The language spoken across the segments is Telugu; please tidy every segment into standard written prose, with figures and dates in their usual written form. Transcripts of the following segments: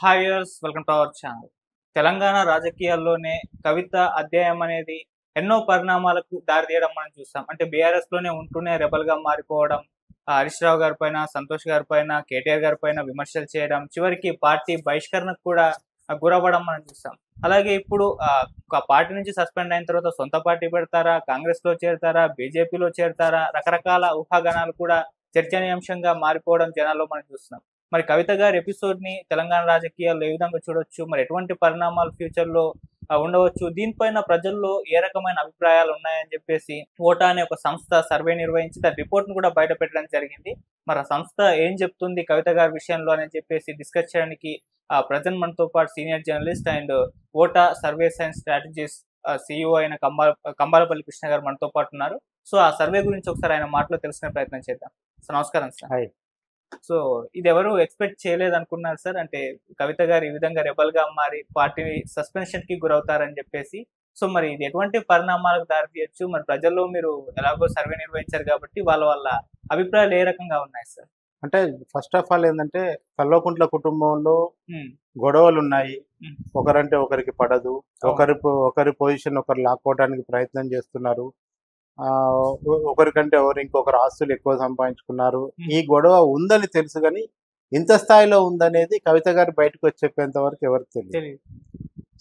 Hi viewers, welcome to our channel. Telangana రాజకీయాల్లోనే కవిత అధ్యాయం అనేది ఎన్నో పరిణామాలకు దారితీయడం మనం చూస్తాం. అంటే బీఆర్ఎస్‌లోనే ఉంటూనే రెబెల్‌గా మారిపోవడం, హరీష్ రావు గారి పైన, సంతోష్ గారి పైన, కేటీఆర్ గారి పైన విమర్శలు చేయడం, చివరికి పార్టీ బహిష్కరణకు కూడా గురవ్వడం మనం చూస్తాం. అలాగే ఇప్పుడు ఒక పార్టీ నుంచి సస్పెండ్ అయిన తర్వాత సొంత పార్టీ పెడతారా? కాంగ్రెస్‌లో చేరతారా? బీజేపీలో చేరతారా? రకరకాల ఊహాగానాలు కూడా చర్చనీయాంశంగా మారిపోవడం జనాల్లో మనం చూస్తున్నాం. మరి కవిత గారి ఎపిసోడ్‌ని తెలంగాణ రాజకీయాల్లో ఏ విధంగా చూడొచ్చు? మరి ఎటువంటి పరిణామాలు ఫ్యూచర్‌లో ఉండవచ్చు? దీనిపైన ప్రజల్లో ఏ రకమైన అభిప్రాయాలు ఉన్నాయని చెప్పేసి ఓటా అనే ఒక సంస్థ సర్వే నిర్వహించి దాని రిపోర్ట్‌ని కూడా బయట పెట్టడం జరిగింది. మరి ఆ సంస్థ ఏం చెప్తుంది కవిత గారి విషయంలో అని చెప్పేసి డిస్కస్ చేయడానికి ప్రెజెంట్ మనతో పాటు సీనియర్ జర్నలిస్ట్ అండ్ ఓటా సర్వేస్ అండ్ స్ట్రాటజీస్ సీఈఓ అయిన కంబాలపల్లి కృష్ణ గారు మనతో పాటు ఉన్నారు. సో, ఆ సర్వే గురించి ఒకసారి ఆయన మాటలో తెలుసుకునే ప్రయత్నం చేద్దాం. సో, నమస్కారం సార్. హాయ్. సో, ఇదెవరు ఎక్స్‌పెక్ట్ చేయలేదనుకున్నారు సార్. అంటే కవిత గారు ఈ విధంగా రెబెల్‌గా మారి పార్టీ సస్పెన్షన్‌కి గురవుతారని జెప్పేసి. సో, మరి ఇది ఎటువంటి పరిణామాలకు దారితీయొచ్చు? మరి ప్రజల్లో మీరు ఎలాగో సర్వే నిర్వహించారు గాబట్టి వాళ్ళ అభిప్రాయాలు ఏ రకంగా ఉన్నాయి సార్? అంటే ఫస్ట్ ఆఫ్ ఆల్ ఏందంటే కల్వకుంట్ల కుటుంబంలో హ్మ్. గొడవలున్నాయి. హ్మ్. ఒకరంటే ఒకరికి పడదు. అవును. ఒకరి పొజిషన్ ఒకరు లాక్కోవడానికి ప్రయత్నం చేస్తున్నారు. ఒకరికంటే ఇంకొకరు ఆస్తులు ఎక్కువ సంపాదించుకున్నారు. హ్మ్. ఈ గొడవ ఉందని తెలుసు గానీ, ఇంత స్థాయిలో ఉందనేది కవిత గారు బయటకొచ్చి చెప్పేంత వరకు ఎవరికీ తెలీదు. తెలీదు.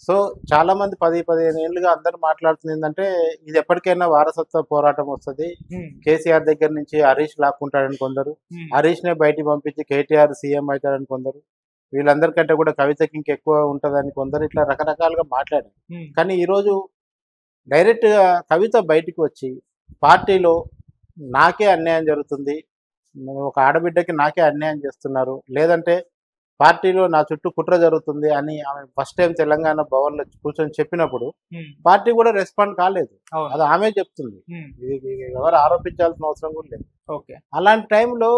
సో, చాలామంది 10, 15 ఏళ్లుగా అందరూ మాట్లాడుతుందేందంటే, ఇది ఎప్పటికైనా వారసత్వ పోరాటం వస్తది. హ్మ్. కేసీఆర్ దగ్గర నుంచి హరీష్ లాక్కుంటాడని కొందరు. హ్మ్. హరీష్‌నే బయటికి పంపించి కేటీఆర్ సీఎం అయితాడని కొందరు. వీళ్ళందరికంటే కూడా కవితకి ఇంకెక్కువ ఉంటదని కొందరు. ఇట్లా రకరకాలుగా మాట్లాడారు. హ్మ్. కానీ ఈరోజు డైరెక్ట్‌గా కవిత బయటికి వచ్చి, పార్టీలో నాకే అన్యాయం జరుగుతుంది. ఒక ఆడబిడ్డకి నాకే అన్యాయం చేస్తున్నారు. లేదంటే పార్టీలో నా చుట్టూ కుట్ర జరుగుతుంది అని ఆమె ఫస్ట్ టైమ్ తెలంగాణ భవన్‌లో కూర్చొని చెప్పినప్పుడు, హ్మ్. పార్టీ కూడా రెస్పాండ్ కాలేదు. అవును. అది ఆమె చెప్తుంది. హ్మ్. ఇది ఎవరు ఆరోపించాల్సిన అవసరం కూడా లేదు. ఓకే. అలాంటి టైంలో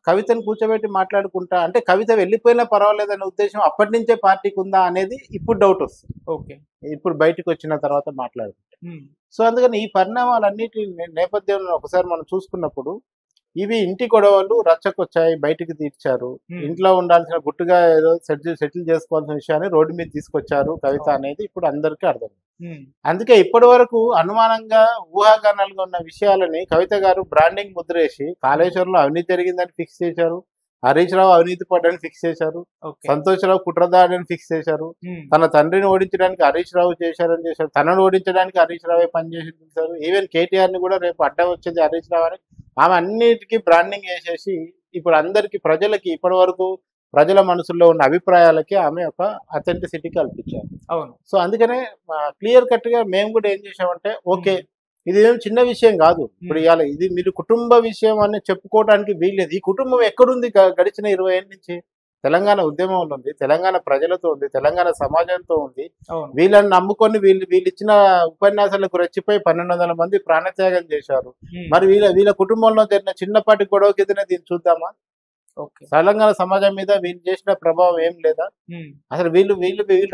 కవితను కూర్చోబెట్టి మాట్లాడుకుంటా అంటే కవిత వెళ్ళిపోయినా పర్వాలేదనే ఉద్దేశం అప్పటినుంచే పార్టీకుందా అనేది ఇప్పుడు డౌటొస్తుంది. ఓకే. ఇప్పుడు బయటికొచ్చిన తర్వాత మాట్లాడుకుంటే. హ్మ్. సో, అందుకని ఈ పరిణామాలన్నిటి నేపథ్యంలో ఒకసారి మనం చూసుకున్నప్పుడు, ఇవి ఇంటి గొడవలు రచ్చకొచ్చాయి, బయటికి తీర్చారు. హ్మ్. ఇంట్లో ఉండాల్సిన గుట్టుగా ఏదో సెటిల్ చేసుకోవాల్సిన విషయాన్ని రోడ్డు మీద తీసుకొచ్చారు కవిత అవును. అనేది ఇప్పుడు అందరికీ అర్థమైంది. హ్మ్. అందుకే ఇప్పటివరకు అనుమానంగా, ఊహాగానాలుగా ఉన్న విషయాలని కవిత గారు బ్రాండింగ్ ముద్రేసి, కాళేశ్వరంలో అవినీతి జరిగిందని ఫిక్స్ చేశారు. హరీష్ రావు అవినీతి పడ్డని ఫిక్స్ చేశారు. ఓకే. సంతోష్ రావు కుట్రదారుడని ఫిక్స్ చేశారు. హ్మ్. తన తండ్రిని ఓడించడానికి హరీష్ రావు చేశారు. తనను ఓడించడానికి హరీష్ రావే పనిచేసి చూశారు. ఈవెన్ కేటీఆర్‌ని కూడా రేపు అడ్డం వచ్చేది హరీష్ రావు అని ఆమె అన్నిటికి బ్రాండింగ్ ఏసేసి, ఇప్పుడు అందరికి ప్రజలకి ఇప్పటివరకు ప్రజల మనసుల్లో ఉన్న అభిప్రాయాలకి ఆమె ఒక అథెంటిసిటీ కల్పించారు. అవును. సో, అందుకనే క్లియర్ కట్‌గా మేము కూడా ఏం చేసామంటే, ఓకే. హ్మ్. ఇదేం చిన్న విషయం గాదు. ఇప్పుడు హ్మ్. ఇయాల ఇది మీరు కుటుంబ విషయం అని చెప్పుకోవడానికి వీల్లేదు. ఈ కుటుంబం ఎక్కడుంది గడిచిన 20 ఏళ్ల నుంచి? తెలంగాణ ఉద్యమంలో ఉంది. తెలంగాణ ప్రజలతో ఉంది. తెలంగాణ సమాజంతో ఉంది. అవును. వీళ్ళని నమ్ముకొని వీళ్ళిచ్చిన ఉపన్యాసాలకు రెచ్చిపోయి 1200 మంది ప్రాణత్యాగం చేశారు. హ్మ్. మరి వీళ్ళ వీళ్ళ కుటుంబంలో జరిగిన చిన్నపాటి గొడవ కిందనే దీన్ని చూద్దామా? ఓకే. తెలంగాణ సమాజం మీద వీళ్ళు చేసిన ప్రభావం ఏం లేదా? హ్మ్. అసలు వీళ్ళు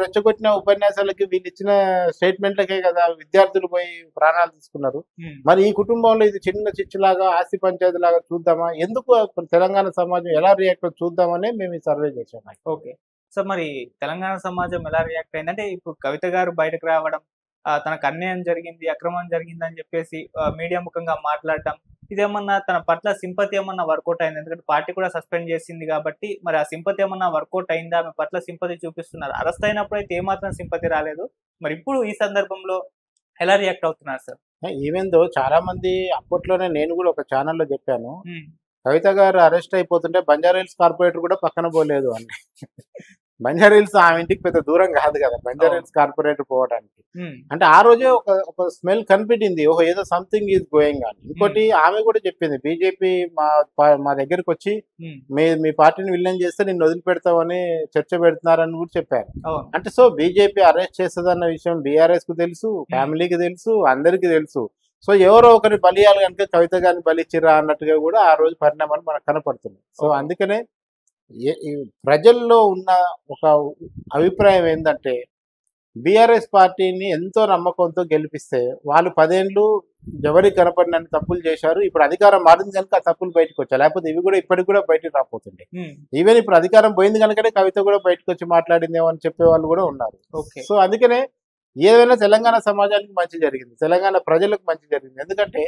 రెచ్చగొట్టిన ఉపన్యాసాలకి, వీళ్ళిచ్చిన స్టేట్మెంట్‌లకే కదా విద్యార్థులు పోయి ప్రాణాలు తీసుకున్నారు. హ్మ్. మరి ఈ కుటుంబంలో ఇది చిన్న చిచ్చులాగా, ఆస్తి పంచాయతీలాగా చూద్దామా? ఎందుకు తెలంగాణ సమాజం ఎలా రియాక్ట్ అవుతుందో చూద్దామనే మేము ఈ సర్వే చేసాం. ఓకే. సో, మరి తెలంగాణ సమాజం ఎలా రియాక్ట్ అయిందంటే, ఇప్పుడు కవిత గారు బయటకు రావడం, తనకు అన్యాయం జరిగింది, అక్రమం జరిగిందని జెప్పేసి మీడియా ముఖంగా మాట్లాడటం, ఇదేమన్నా తన పట్ల సింపతి ఏమన్నా వర్కౌట్ అయిందా? ఎందుకంటే పార్టీ కూడా సస్పెండ్ చేసింది గాబట్టి, మరి ఆ సింపతి ఏమన్నా వర్కౌట్ అయిందా? ఆమె పట్ల సింపతి చూపిస్తున్నారు. అరెస్ట్ అయినప్పుడైతే ఏమాత్రం సింపతి రాలేదు. మరి ఇప్పుడు ఈ సందర్భంలో ఎలా రియాక్ట్ అవుతున్నారు సార్? ఈవెన్ దో చాలామంది అప్పట్లోనే నేను గూడా ఒక ఛానెల్‌లో చెప్పాను. హ్మ్. కవిత గారు అరెస్ట్ అయిపోతుంటే బంజారాహిల్స్ కార్పొరేటర్ కూడా పక్కన పోలేదు అని. బంజారాహిల్స్ ఆమె ఇంటికి పెద్ద దూరం కాదు కదా! అవును. బంజారాహిల్స్ కార్పొరేటర్ పోవడానికి. హ్మ్. అంటే ఆ రోజే ఒక స్మెల్ కనిపెట్టింది. ఓహో! ఏదో సంథింగ్ ఈస్ గోయింగ్ అని. హ్మ్. ఇంకోటి ఆమె కూడా చెప్పింది. బీజేపీ మా దగ్గరకొచ్చి హ్మ్. మీ పార్టీని విలీనం చేస్తే నిన్ను వదిలిపెడతామని చర్చ పెడుతున్నారని కూడా చెప్పారు. అవును. అంటే సో బీజేపీ అరెస్ట్ చేస్తదన్న విషయం బీఆర్ఎస్‌కు తెలుసు, హ్మ్. ఫ్యామిలీకి తెలుసు, అందరికీ తెలుసు. సో ఎవరో ఒకరిని బలియాలి గనుక కవిత గారిని బలిచ్చిర్రా అన్నట్టుగా కూడా ఆ రోజు పరిణామాలు మనకు కనపడుతున్నాయి. So okay. అందుకనే ఈ ప్రజల్లో ఉన్న ఒక అభిప్రాయం ఏందంటే, బీఆర్ఎస్ పార్టీని ఎంతో నమ్మకంతో గెలిపిస్తే వాళ్ళు 10 ఏళ్ళు ఎవరికి కనపడినన్ని తప్పులు చేశారు. ఇప్పుడు అధికారం మారింది కనుక ఆ తప్పులు బయటకు వచ్చాయి. లేకపోతే ఇవి కూడా ఇప్పటికి కూడా బయటకు రాకపోతుండే. ఈవెన్ ఇప్పుడు అధికారం పోయింది కనుకనే కవిత కూడా బయటకు వచ్చి మాట్లాడిందేమో అని చెప్పే వాళ్ళు కూడా ఉన్నారు. సో అందుకనే ఏదైనా తెలంగాణ సమాజానికి మంచి జరిగింది, తెలంగాణ ప్రజలకు మంచి జరిగింది. ఎందుకంటే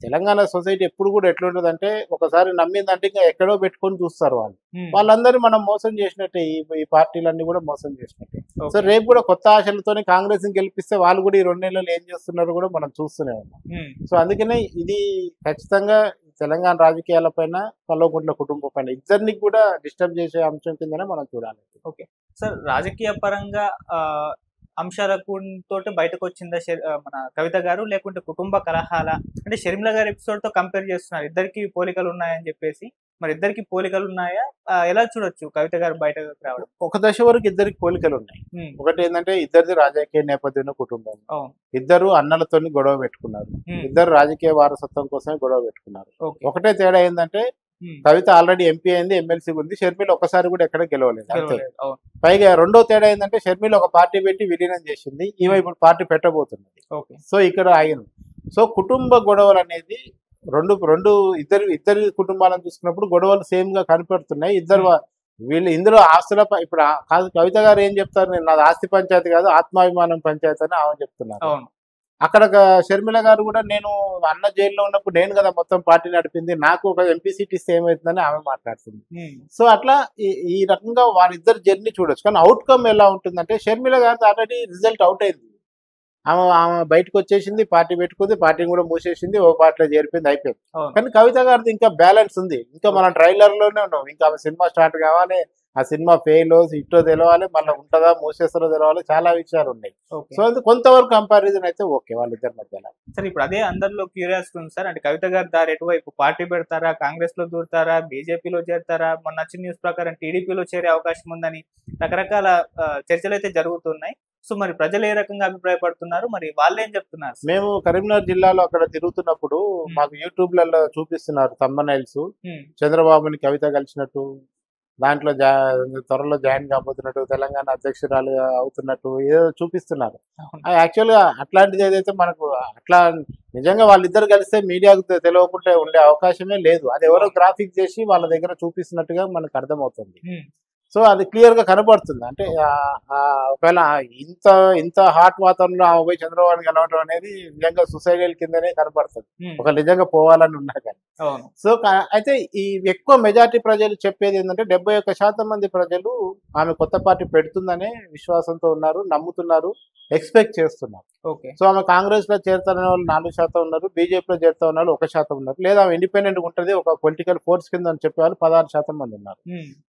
తెలంగాణ సొసైటీ ఎప్పుడు కూడా ఎట్లుంటదంటే ఒకసారి నమ్మిందంటే ఇంకా ఎక్కడో పెట్టుకొని చూస్తారు వాళ్ళు. వాళ్ళందరూ మనం మోసం చేసినట్టే, ఈ పార్టీలన్నీ కూడా మోసం చేసినట్టే. సో రేపు కూడా కొత్త ఆశలతోనే కాంగ్రెస్ ని గెలిపిస్తే వాళ్ళు కూడా ఈ 2 నెలలు ఏం చేస్తున్నారో కూడా మనం చూస్తూనే ఉన్నాం. సో అందుకనే ఇది ఖచ్చితంగా తెలంగాణ రాజకీయాల పైన, కల్వకుంట్ల కుటుంబం పైన ఇద్దరిని కూడా డిస్టర్బ్ చేసే అంశం కిందనే మనం చూడాలి. ఓకే సార్, రాజకీయ పరంగా అంశాలకు తోటి బయటకు వచ్చిందా మన కవిత గారు, లేకుంటే కుటుంబ కలహాల? అంటే షర్మిల గారి ఎపిసోడ్ తో కంపేర్ చేస్తున్నారు, ఇద్దరికి పోలికలు ఉన్నాయని చెప్పేసి. మరి ఇద్దరికి పోలికలు ఉన్నాయా? ఎలా చూడొచ్చు కవిత గారు బయటకు రావడం? ఒక దశ వరకు ఇద్దరికి పోలికలు ఉన్నాయి. ఒకటి ఏంటంటే ఇద్దరిది రాజకీయ నేపథ్యం కుటుంబం, ఇద్దరు అన్నలతోని గొడవ పెట్టుకున్నారు, ఇద్దరు రాజకీయ వారసత్వం కోసమే గొడవ పెట్టుకున్నారు. ఒకటే తేడా ఏంటంటే కవిత ఆల్రెడీ ఎంపీ అయింది, ఎమ్మెల్సీ ఉంది, షర్మిల ఒక్కసారి కూడా ఎక్కడ గెలవలేదు అంతే. పైగా రెండో తేడా ఏంటంటే షర్మిల ఒక పార్టీ పెట్టి విలీనం చేసింది, ఈమె ఇప్పుడు పార్టీ పెట్టబోతున్నది. సో ఇక్కడ ఆగింది. సో కుటుంబ గొడవలు అనేది ఇద్దరి కుటుంబాలను చూసుకున్నప్పుడు గొడవలు సేమ్ గా కనిపెడుతున్నాయి. వీళ్ళు ఇందులో ఆస్తుల ఇప్పుడు కవిత గారు ఏం చెప్తారు, నాది ఆస్తి పంచాయతీ కాదు ఆత్మాభిమానం పంచాయతీ అని ఆమె చెప్తున్నారు. అక్కడ షర్మిల గారు కూడా నేను అన్న జైల్లో ఉన్నప్పుడు నేను కదా మొత్తం పార్టీ నడిపింది, నాకు ఒక ఎంపీ సీట్ ఇస్తే ఏమవుతుందని ఆమె మాట్లాడుతుంది. సో అట్లా ఈ రకంగా వాళ్ళిద్దరు జర్నీ చూడొచ్చు. కానీ అవుట్కమ్ ఎలా ఉంటుందంటే షర్మిల గారు ఆల్రెడీ రిజల్ట్ అవుట్ అయింది, ఆమె బయటకు వచ్చేసింది, పార్టీ పెట్టుకుంది, పార్టీని కూడా మూసేసింది, ఓ పార్టీలో చేరిపోయింది, అయిపోయింది. కానీ కవిత గారిది ఇంకా బ్యాలెన్స్ ఉంది. ఇంకా మనం ట్రైలర్ లోనే ఉన్నాం, ఇంకా ఆమె సినిమా స్టార్ట్ కావాలి, ఆ సినిమా ఫెయిల్ ఇట్టో తెలవాలి, మళ్ళీ ఉంటుందా మూసేస్తారో తెలవాలి, చాలా విషయాలు ఉన్నాయి. సో అది కొంతవరకు కంపారిజన్ అయితే ఓకే వాళ్ళిద్దరి మధ్యలో. సార్ ఇప్పుడు అదే అందరిలో క్యూరియాసిటీ ఉంది సార్, అంటే కవిత గారు దారి ఎటువైపు, పార్టీ పెడతారా, కాంగ్రెస్ లో దూరుతారా, బీజేపీలో చేరుతారా, మొన్న వచ్చిన న్యూస్ ప్రకారం టీడీపీలో చేరే అవకాశం ఉందని రకరకాల చర్చలు అయితే జరుగుతున్నాయి. సో మరి ప్రజలు ఏ రకంగా అభిప్రాయపడుతున్నారు, మరి వాళ్ళు ఏం చెప్తున్నారు? మేము కరీంనగర్ జిల్లాలో అక్కడ తిరుగుతున్నప్పుడు మాకు యూట్యూబ్లలో చూపిస్తున్నారు థంబ్నైల్స్, చంద్రబాబుని కవిత కలిసినట్టు, దాంట్లో త్వరలో జాయిన్ కాబోతున్నట్టు, తెలంగాణ అధ్యక్షురాలు అవుతున్నట్టు ఏదో చూపిస్తున్నారు. యాక్చువల్గా అట్లాంటిది ఏదైతే మనకు అట్లా నిజంగా వాళ్ళిద్దరు కలిస్తే మీడియాకు తెలియకుండా ఉండే అవకాశమే లేదు. అది ఎవరో గ్రాఫిక్ చేసి వాళ్ళ దగ్గర చూపిస్తున్నట్టుగా మనకు అర్థమవుతుంది. సో అది క్లియర్ గా కనబడుతుంది. అంటే ఒకవేళ ఇంత హాట్ వాతావరణంలో ఆమె పోయి చంద్రబాబు కలవడం అనేది నిజంగా సూసైడల్ కిందనే కనబడుతుంది, ఒక నిజంగా పోవాలని ఉన్నా కానీ. సో అయితే ఈ ఎక్కువ మెజార్టీ ప్రజలు చెప్పేది ఏంటంటే 71% మంది ప్రజలు ఆమె కొత్త పార్టీ పెడుతుందనే విశ్వాసంతో ఉన్నారు, నమ్ముతున్నారు, ఎక్స్పెక్ట్ చేస్తున్నారు. సో ఆమె కాంగ్రెస్ లో చేరుతారనే వాళ్ళు 4% ఉన్నారు, బీజేపీలో చేరుతా ఉన్న వాళ్ళు 1% ఉన్నారు, లేదా ఆమె ఇండిపెండెంట్ గా ఉంటుంది ఒక పొలిటికల్ ఫోర్స్ కింద అని చెప్పే వాళ్ళు 16% మంది ఉన్నారు.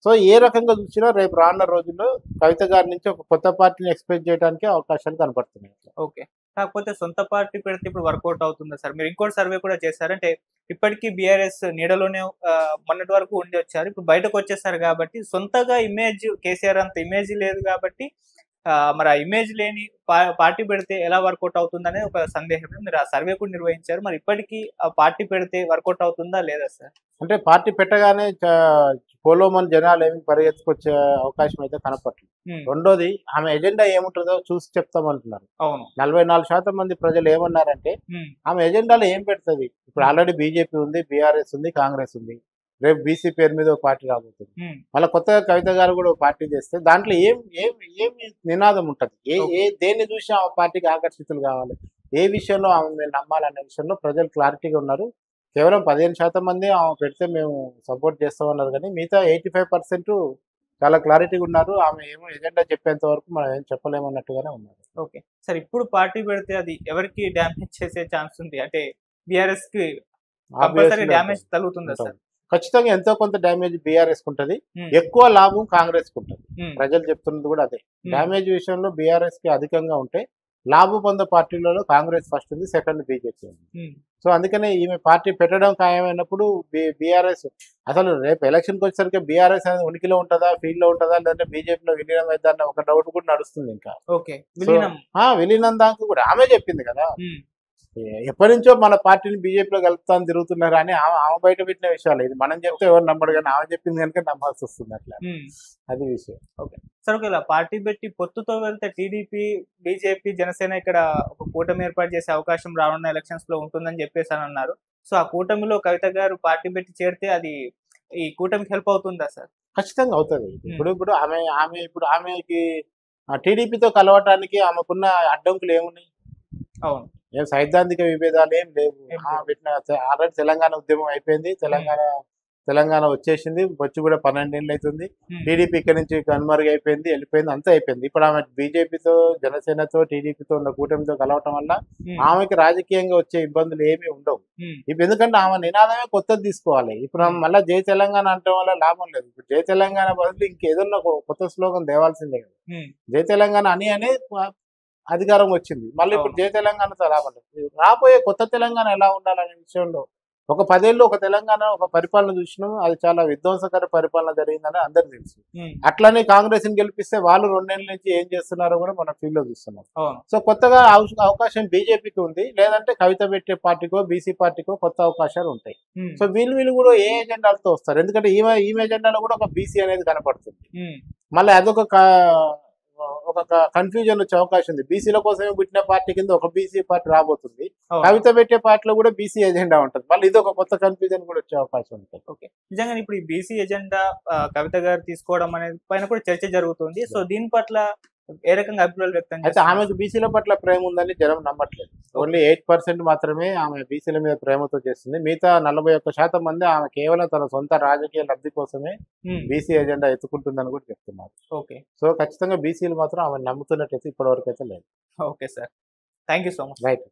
సో ఏ రకంగా చూసినా రేపు రానున్న రోజుల్లో కవిత గారి నుంచి ఒక కొత్త పార్టీని ఎక్స్పెక్ట్ చేయడానికి అవకాశాలు కనపడుతున్నాయి. ఓకే, కాకపోతే సొంత పార్టీ పెడితే ఇప్పుడు వర్కౌట్ అవుతుందా సార్? మీరు ఇంకోటి సర్వే కూడా చేశారంటే ఇప్పటికీ బీఆర్ఎస్ నీడలోనే మొన్నటి వరకు ఉండి వచ్చారు, ఇప్పుడు బయటకు వచ్చేసారు కాబట్టి సొంతగా ఇమేజ్, కేసీఆర్ అంత ఇమేజ్ లేదు కాబట్టి మరి ఆ ఇమేజ్ లేని పార్టీ పెడితే ఎలా వర్కౌట్ అవుతుంది అనేది ఒక సందేహం. మీరు ఆ సర్వే కూడా నిర్వహించారు, మరి ఇప్పటికీ ఆ పార్టీ పెడితే వర్కౌట్ అవుతుందా లేదా సార్? అంటే పార్టీ పెట్టగానే పోలోమని జనాలు ఏమి పరిగెత్తుకొచ్చే అవకాశం అయితే కనపట్లేదు. రెండోది ఆమె ఎజెండా ఏముంటుందో చూసి చెప్తామంటున్నారు. 44% మంది ప్రజలు ఏమన్నారంటే ఆమె ఎజెండాలో ఏం పెడుతుంది, ఇప్పుడు ఆల్రెడీ బీజేపీ ఉంది, బీఆర్ఎస్ ఉంది, కాంగ్రెస్ ఉంది, రేపు బీసీ పేరు మీద ఒక పార్టీ రాబోతుంది, మళ్ళీ కొత్తగా కవిత గారు కూడా ఒక పార్టీ చేస్తే దాంట్లో ఏమి నినాదం ఉంటుంది, దేన్ని చూసి ఆ పార్టీకి ఆకర్షితులు కావాలి, ఏ విషయంలో ఆమె నమ్మాలనే విషయంలో ప్రజలు క్లారిటీగా ఉన్నారు. కేవలం 15% మంది ఆమె పెడితే మేము సపోర్ట్ చేస్తామన్నారు, కానీ మిగతా 85% చాలా క్లారిటీగా ఉన్నారు. ఆమె ఏమో ఎజెండా చెప్పేంత వరకు మనం ఏం చెప్పలేమన్నట్టుగానే ఉన్నారు. ఓకే సార్, ఇప్పుడు పార్టీ పెడితే అది ఎవరికి డ్యామేజ్ చేసే ఛాన్స్ ఉంది? అంటే బీఆర్ఎస్ కి డ్యామేజ్ తగులుతుందా సార్? ఖచ్చితంగా ఎంతో కొంత డ్యామేజ్ బీఆర్ఎస్ ఉంటుంది, ఎక్కువ లాభం కాంగ్రెస్ కు ఉంటుంది. ప్రజలు చెప్తున్నది కూడా అదే. డ్యామేజ్ విషయంలో బీఆర్ఎస్ కి అధికంగా ఉంటే లాభం పొందే పార్టీలలో కాంగ్రెస్ ఫస్ట్ ఉంది, సెకండ్ బీజేపీ ఉంది. సో అందుకనే ఈమె పార్టీ పెట్టడం ఖాయమైనప్పుడు బీఆర్ఎస్ అసలు రేపు ఎలక్షన్కి వచ్చేసరికి బీఆర్ఎస్ అనేది ఉనికిలో ఉంటుందా, ఫీల్డ్ లో ఉంటుందా, లేదంటే బీజేపీలో విలీనం అవుతుందా అన్న ఒక డౌట్ కూడా నడుస్తుంది. ఇంకా విలీనం దాకా కూడా ఆమె చెప్పింది కదా, ఎప్పటి నుంచో మన పార్టీని బీజేపీలో కలుపుతాను తిరుగుతున్నారు అని ఆమె బయట పెట్టిన విషయాలు. ఇది మనం చెప్తే ఎవరు నమ్మడు, కానీ ఆమె చెప్పింది కనుక నమ్మాల్సి వస్తుంది. అట్లా అది విషయం. ఓకే. సార్ ఒకవేళ పార్టీ పెట్టి పొత్తుతో వెళ్తే టీడీపీ, బీజేపీ, జనసేన ఇక్కడ ఒక కూటమి ఏర్పాటు చేసే అవకాశం రానున్న ఎలక్షన్స్ లో ఉంటుందని చెప్పేసి అని అన్నారు. సో ఆ కూటమిలో కవిత గారు పార్టీ పెట్టి చేరితే అది ఈ కూటమికి హెల్ప్ అవుతుందా సార్? ఖచ్చితంగా అవుతుంది. ఇప్పుడు ఇప్పుడు ఆమెకి టీడీపీతో కలవటానికి ఆమెకున్న అడ్డంకులు ఏమున్నాయి? అవును. ఏం సైద్ధాంతిక విభేదాలు ఏం లేవు. ఏం పెట్టిన ఆల్రెడీ తెలంగాణ ఉద్యమం అయిపోయింది. తెలంగాణ వచ్చేసింది. వచ్చి కూడా 12 ఏళ్ళు అవుతుంది. టీడీపీ ఇక్కడ నుంచి కనుమరుగైపోయింది, వెళ్ళిపోయింది, అంతా అయిపోయింది. ఇప్పుడు ఆమె బీజేపీతో, జనసేనతో, టీడీపీతో ఉన్న కూటమితో కలవటం వల్ల ఆమెకి రాజకీయంగా వచ్చే ఇబ్బందులు ఏమీ ఉండవు. ఇప్పుడు ఎందుకంటే ఆమె నినాదమే కొత్తది తీసుకోవాలి. ఇప్పుడు ఆమె మళ్ళీ జై తెలంగాణ అనటం వల్ల లాభం లేదు. ఇప్పుడు జై తెలంగాణ బదులు ఇంకేదన్నా కొత్త స్లోగన్ తేవాల్సిందే కదా. జై తెలంగాణ అని అధికారం వచ్చింది. మళ్ళీ ఇప్పుడు జై తెలంగాణతో లాభం లేదు. రాబోయే కొత్త తెలంగాణ ఎలా ఉండాలనే విషయంలో ఒక 10 ఏళ్ళు ఒక తెలంగాణ ఒక పరిపాలన చూసినాం. అది చాలా విధ్వంసకర పరిపాలన జరిగిందని అందరికి తెలుసు. అట్లానే కాంగ్రెస్ ని గెలిపిస్తే వాళ్ళు 2 ఏళ్ళ నుంచి ఏం చేస్తున్నారో కూడా మనం ఫీల్ లో చూస్తున్నాం. సో కొత్తగా అవకాశం బీజేపీకి ఉంది, లేదంటే కవిత పెట్టే పార్టీకో, బీసీ పార్టీకో కొత్త అవకాశాలు ఉంటాయి. సో వీళ్ళు కూడా ఏ ఎజెండాలతో వస్తారు? ఎందుకంటే ఈమె ఎజెండాలో కూడా ఒక బీసీ అనేది కనపడుతుంది. మళ్ళీ అదొక కన్ఫ్యూజన్ వచ్చే అవకాశం ఉంది. బీసీల కోసమే పుట్టిన పార్టీ కింద ఒక బీసీ పార్టీ రాబోతుంది. కవిత పెట్టే పార్టీలో కూడా బీసీ ఎజెండా ఉంటుంది. మళ్ళీ ఇది ఒక కొత్త కన్ఫ్యూజన్ కూడా వచ్చే అవకాశం ఉంటుంది. ఓకే, నిజంగా ఇప్పుడు ఈ బీసీ ఎజెండా కవిత గారు తీసుకోవడం అనేది పైన కూడా చర్చ జరుగుతుంది. సో దీని పట్ల ఏ రకంగా అభిప్రాయాలు వ్యక్తం అయితే ఆమెకు బీసీల పట్ల ప్రేమ ఉందని జనం నమ్మట్లేదు. ఓన్లీ 8% మాత్రమే ఆమె బీసీల మీద ప్రేమతో చేస్తుంది. మిగతా 41% మంది ఆమె కేవలం తన సొంత రాజకీయ లబ్ధి కోసమే బీసీ ఎజెండా ఎత్తుకుంటుందని కూడా చెప్తున్నారు. ఓకే, సో ఖచ్చితంగా బీసీలు మాత్రం ఆమె నమ్ముతున్నట్టయితే ఇప్పటివరకు అయితే లేదు. Okay sir, thank you so much. Right.